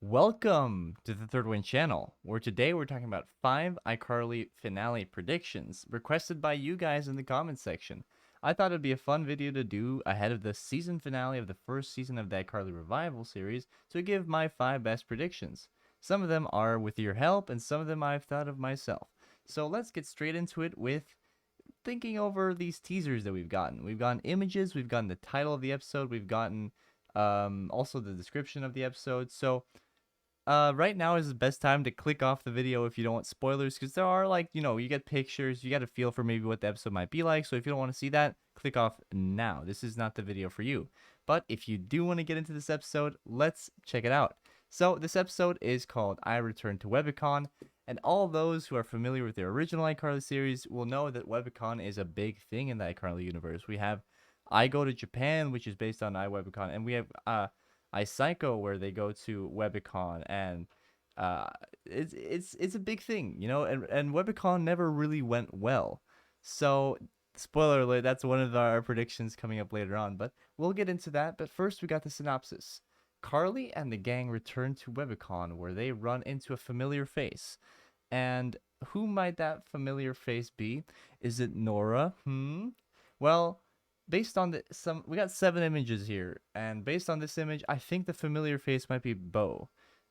Welcome to the Third Win channel, where today we're talking about 5 iCarly finale predictions requested by you guys in the comments section. I thought it'd be a fun video to do ahead of the season finale of the first season of the iCarly Revival series to give my 5 best predictions. Some of them are with your help, and some of them I've thought of myself. So let's get straight into it with thinking over these teasers that we've gotten. We've gotten images, we've gotten the title of the episode, we've gotten also the description of the episode. So right now is the best time to click off the video if you don't want spoilers, because there are, like, you get pictures, you get a feel for maybe what the episode might be like. So if you don't want to see that, click off now. This is not the video for you. But if you do want to get into this episode, let's check it out. So this episode is called I Return to Webicon, and all those who are familiar with the original iCarly series will know that Webicon is a big thing in the iCarly universe. We have I Go to Japan, which is based on iWebicon, and we have iPsycho, where they go to Webicon, and it's a big thing, and Webicon never really went well. So spoiler alert, that's one of our predictions coming up later on, but we'll get into that. But first, we got the synopsis. Carly and the gang return to Webicon, where they run into a familiar face. And who might that familiar face be? Is it Nora? Well, based on we got 7 images here, and based on this image, I think the familiar face might be Bo.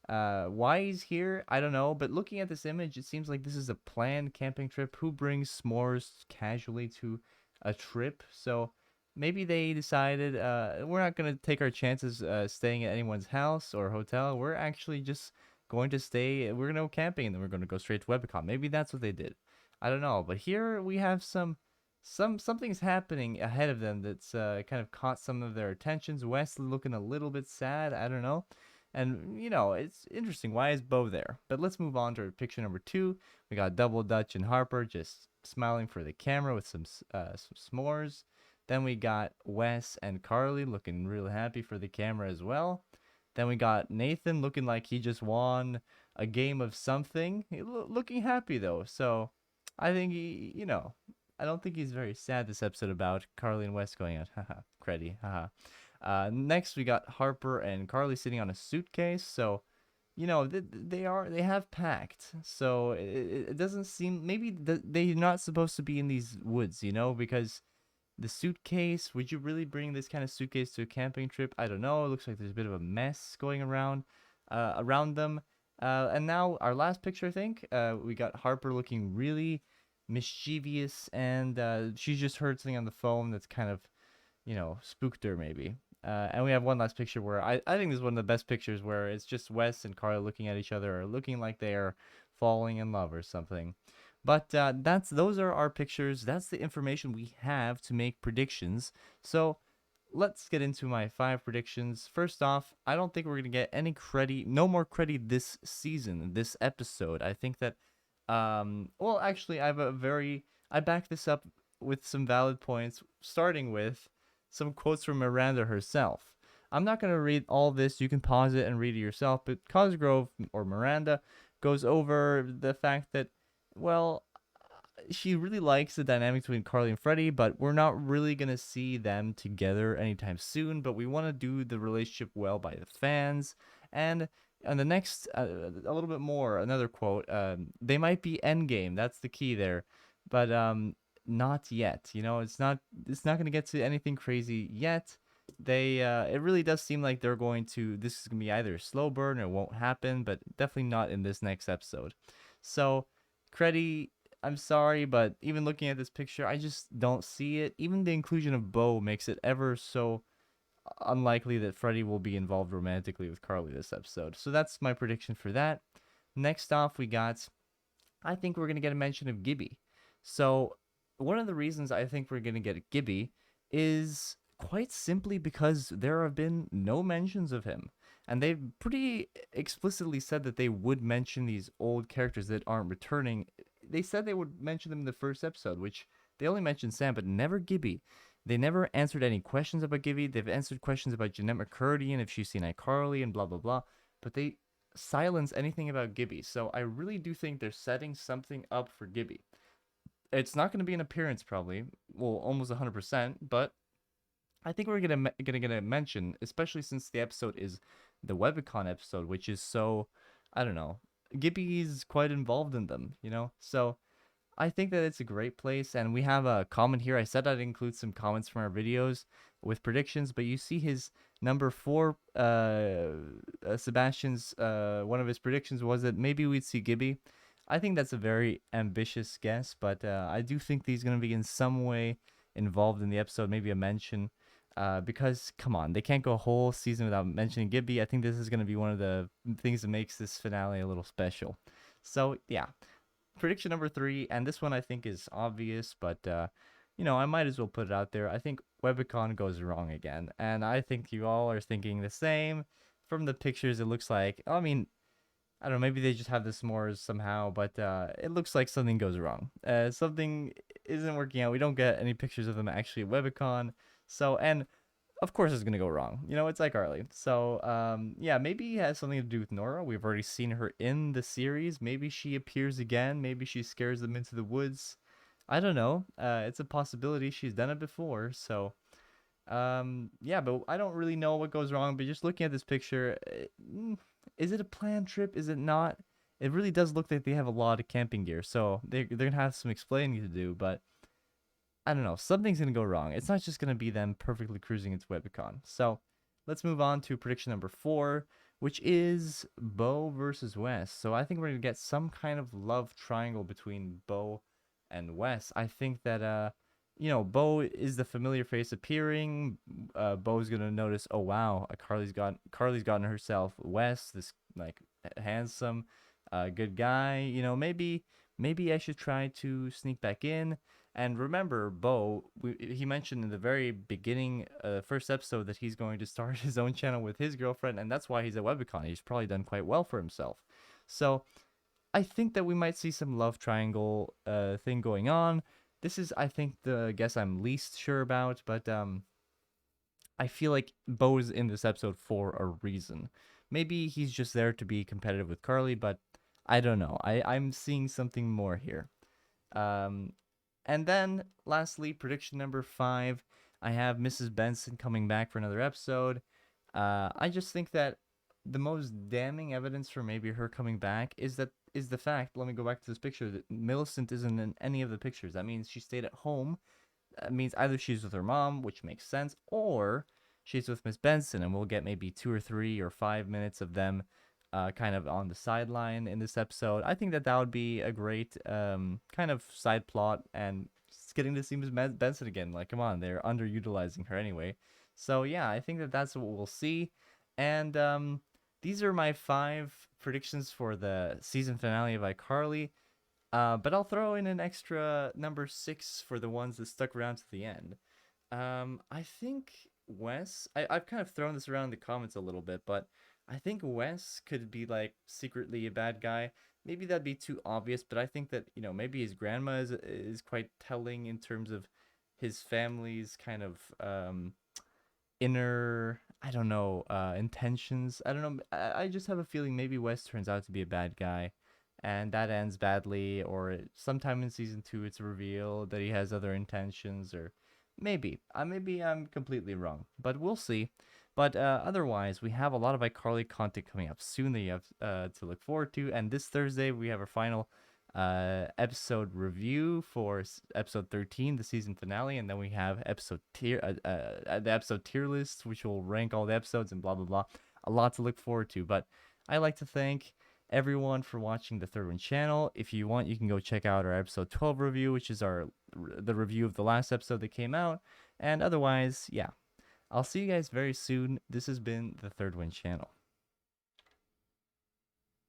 Why he's here, I don't know, but looking at this image, it seems like this is a planned camping trip. Who brings s'mores casually to a trip? So maybe they decided, we're not going to take our chances staying at anyone's house or hotel. We're actually just going to we're going to go camping, and then we're going to go straight to Webicon. Maybe that's what they did. I don't know, but here we have something's happening ahead of them that's kind of caught some of their attentions. Wesley looking a little bit sad, I don't know. And, it's interesting. Why is Bo there? But let's move on to picture number 2. We got Double Dutch and Harper just smiling for the camera with some s'mores. Then we got Wes and Carly looking real happy for the camera as well. Then we got Nathan looking like he just won a game of something. Looking happy, though. So I think I don't think he's very sad this episode about Carly and Wes going out. Haha, Freddie. Haha. Next, we got Harper and Carly sitting on a suitcase. So, they have packed. So it doesn't seem, maybe they're not supposed to be in these woods, because the suitcase. Would you really bring this kind of suitcase to a camping trip? I don't know. It looks like there's a bit of a mess going around them. And now our last picture, I think, we got Harper looking really mischievous, and she's just heard something on the phone that's kind of, spooked her maybe. And we have one last picture where I think this is one of the best pictures, where it's just Wes and Carly looking at each other, or looking like they are falling in love or something. But those are our pictures. That's the information we have to make predictions. So let's get into my 5 predictions. First off, I don't think we're gonna get any credit, no more credit this season, this episode. I think that well, actually, I back this up with some valid points, starting with some quotes from Miranda herself. I'm not going to read all this. You can pause it and read it yourself. But Cosgrove, or Miranda, goes over the fact that, well, she really likes the dynamic between Carly and Freddie, but we're not really going to see them together anytime soon. But we want to do the relationship well by the fans. And the next, a little bit more, another quote, they might be endgame. That's the key there. But not yet. It's not going to get to anything crazy yet. It really does seem like this is going to be either a slow burn or it won't happen, but definitely not in this next episode. So, Creddy, I'm sorry, but even looking at this picture, I just don't see it. Even the inclusion of Bo makes it ever so unlikely that Freddie will be involved romantically with Carly this episode. So that's my prediction for that. Next off, I think we're going to get a mention of Gibby. So one of the reasons I think we're going to get Gibby is quite simply because there have been no mentions of him. And they've pretty explicitly said that they would mention these old characters that aren't returning. They said they would mention them in the first episode, which they only mentioned Sam, but never Gibby. They never answered any questions about Gibby. They've answered questions about Jennette McCurdy and if she's seen iCarly and blah, blah, blah. But they silence anything about Gibby. So I really do think they're setting something up for Gibby. It's not going to be an appearance, probably. Well, almost 100%. But I think we're gonna get a mention, especially since the episode is the Webicon episode, which is so, I don't know, Gibby's quite involved in them, you know? So I think that it's a great place, and we have a comment here. I said I'd include some comments from our videos with predictions, but you see his number 4, Sebastian's, one of his predictions was that maybe we'd see Gibby. I think that's a very ambitious guess, but I do think he's going to be in some way involved in the episode, maybe a mention. Because come on, they can't go a whole season without mentioning Gibby. I think this is going to be one of the things that makes this finale a little special. So yeah, prediction number 3, and this one I think is obvious, but I might as well put it out there. I think Webicon goes wrong again, and I think you all are thinking the same. From the pictures, it looks like, I mean, I don't know, maybe they just have the s'mores somehow, but it looks like something goes wrong. Something isn't working out. We don't get any pictures of them actually at Webicon. So, and of course it's going to go wrong. It's iCarly. So, yeah, maybe it has something to do with Nora. We've already seen her in the series. Maybe she appears again. Maybe she scares them into the woods. I don't know. It's a possibility. She's done it before. So, yeah, but I don't really know what goes wrong. But just looking at this picture, is it a planned trip? Is it not? It really does look like they have a lot of camping gear. So they're going to have some explaining to do. But I don't know, something's going to go wrong. It's not just going to be them perfectly cruising into Webicon. So let's move on to prediction number 4, which is Bo versus Wes. So I think we're going to get some kind of love triangle between Bo and Wes. I think that, Bo is the familiar face appearing. Bo's going to notice, oh, wow, Carly's gotten herself Wes, this, like, handsome, good guy. Maybe I should try to sneak back in. And remember, Bo, he mentioned in the very beginning, first episode, that he's going to start his own channel with his girlfriend, and that's why he's at Webicon. He's probably done quite well for himself. So I think that we might see some love triangle thing going on. This is, I think, the guess I'm least sure about, but I feel like Bo's in this episode for a reason. Maybe he's just there to be competitive with Carly, but I don't know. I'm seeing something more here. And then, lastly, prediction number 5, I have Mrs. Benson coming back for another episode. I just think that the most damning evidence for maybe her coming back is the fact, let me go back to this picture, that Millicent isn't in any of the pictures. That means she stayed at home. That means either she's with her mom, which makes sense, or she's with Miss Benson, and we'll get maybe 2 or 3 or 5 minutes of them kind of on the sideline in this episode. I think that would be a great kind of side plot, and just getting to see Miss Benson again. Like, come on, they're underutilizing her anyway. So yeah, I think that that's what we'll see. And these are my 5 predictions for the season finale of iCarly. But I'll throw in an extra number 6 for the ones that stuck around to the end. I think Wes, I've kind of thrown this around in the comments a little bit, but I think Wes could be like secretly a bad guy. Maybe that'd be too obvious, but I think that, maybe his grandma is quite telling in terms of his family's kind of inner, I don't know, intentions. I don't know. I just have a feeling maybe Wes turns out to be a bad guy, and that ends badly, or sometime in season 2 it's revealed that he has other intentions, or maybe I'm completely wrong, but we'll see. But otherwise, we have a lot of iCarly content coming up soon that you have to look forward to. And this Thursday, we have our final episode review for episode 13, the season finale. And then we have the episode tier list, which will rank all the episodes and blah, blah, blah. A lot to look forward to. But I like to thank everyone for watching the Third One channel. If you want, you can go check out our episode 12 review, which is the review of the last episode that came out. And otherwise, yeah. I'll see you guys very soon. This has been the Third One channel.